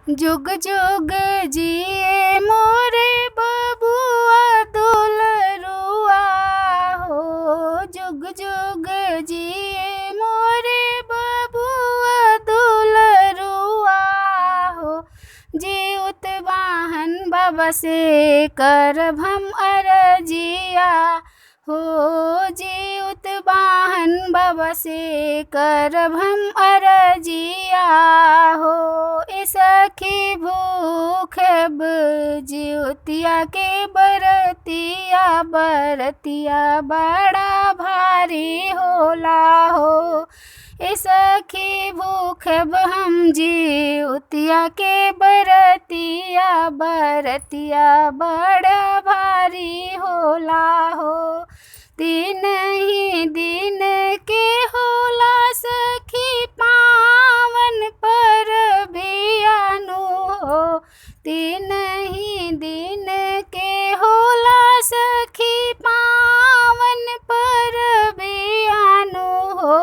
जुग जुग जिए मोरे बबुआ दुलरुआ हो। जुग जुग जिए मोरे बबुआ दुलरुआ हो। जीउत वाहन बाबा से करब हम अरजिया हो। जीउत वाहन बाबा से करब हम अरजिया हो। ए सखी भूखब जिउतिया के बरतिया बरतिया बड़ा भारी होला हो। ए सखी भूखब हम जिउतिया के बरतिया बरतिया बड़ा भारी होला हो। दिन ही दिन के होला सखी पावन परबियानु हो। दिन ही दिन के होला सखी पावन परबियानु हो।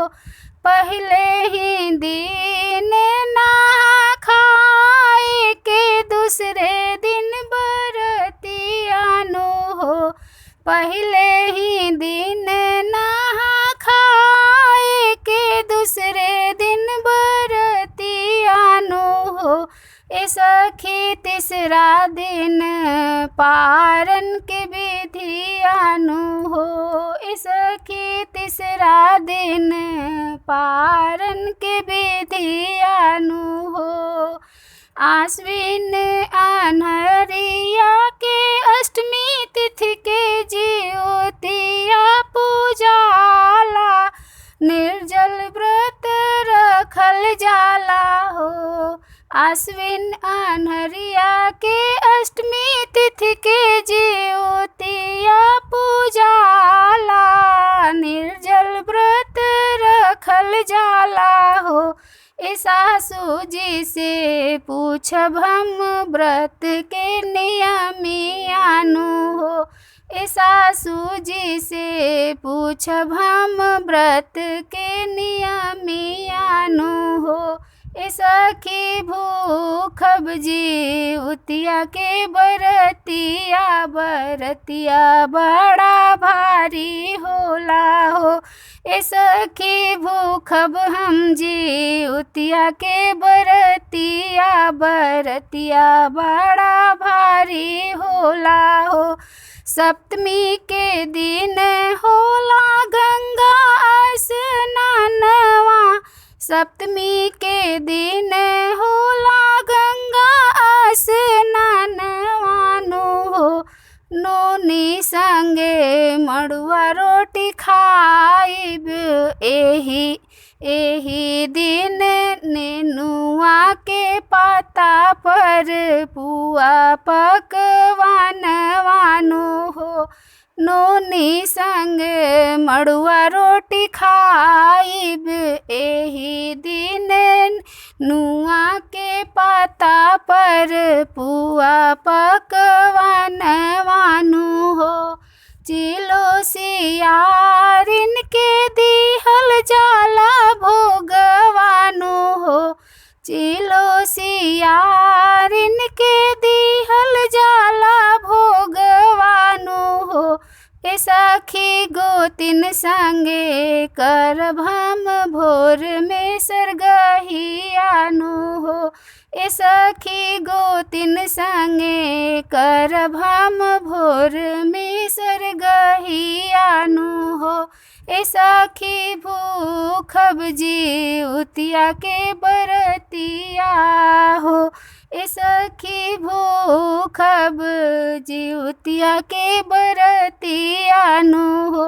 पहले ही दिन नहा खाए के दूसरे दिन बरतियानु हो। पहले ही दिन नहा खाए के दूसरे दिन बरतियानु हो। ए सखी तीसरा दिन पारन के विधियानु हो। ए सखी तीसरा दिन पारन के विधियानु हो। आश्विन अन्हरिया के अष्टमी तिथि के जिउतिया पूजाला निर्जल व्रत रखल जाला हो। आश्विन अन्हरिया के अष्टमी तिथि के जिउतिया पूजाला निर्जल व्रत रखल जाला हो। ए सासू जी से पूछब हम व्रत के नियमियानु हो। ए सासू जी से पूछब हम व्रत के नियमियानु हो। ए सखी भूखब जिउतिया के बरतिया बरतिया बड़ा भारी होला हो। ए सखी भूखब हम जिउतिया के बरतिया बरतिया बड़ा भारी होला हो। सप्तमी के दिन होला गंगा स्नानवा। सप्तमी के दिन होला गंगा स्नानवानु हो। नोनी संगे मड़ुआ रोटी खाइब एही दिन नेनुआ के पाता पर पुआ पकवानवानु हो। नोनी संग मड़ुआ रोटी खाइब एही दिन नुआ के पाता पर पुआ पकवानवानु हो। चिलो सियारिन के दिहल जाला भोगवानु हो। चिलो सियारिन के दिहल जाला भोगवानु हो। ए सखी गोतिन संगे करब हम भोर में सरगहियानु हो। ए सखी गोतिन संगे करब हम भोर में सरगहियानु हो। ए सखी भूखब जिउतिया के बरतिया हो। ए सखी भूखब जिउतिया के बरतियानु हो।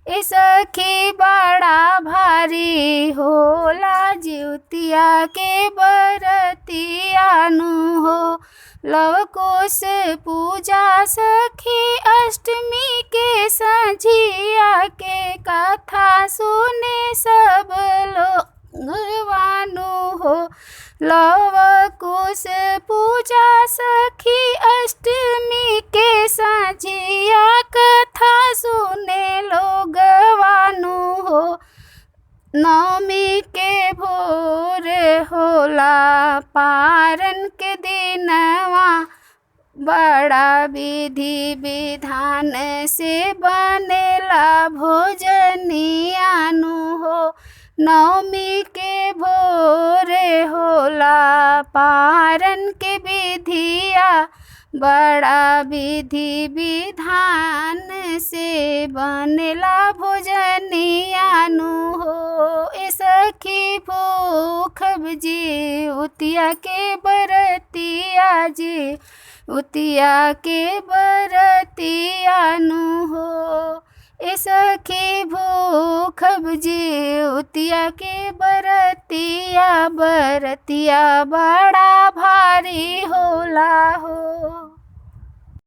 ए सखी बड़ा भारी होला जिउतिया के बरतियानु हो। लवकुश पूजा सखी अष्टमी के संझिया के कथा सुने सब लोगवानु हो। लवकुश पूजा सखी अष्टमी के संझिया कथा सुने लोगवानु हो। नवमी के भोर होला पारन के दिनवा बड़ा विधि विधान से बनेला भोजनियानु हो। नवमी के भोरे होला पारन के विधिया बड़ा विधि विधान से बनेला भोजनियानु हो। ए सखी भूखब जी उतिया के बरतिया जी उतिया के बरतियानु हो। ए सखी भूखब जी उतिया के बरतिया बरतिया बड़ा भारी होला हो।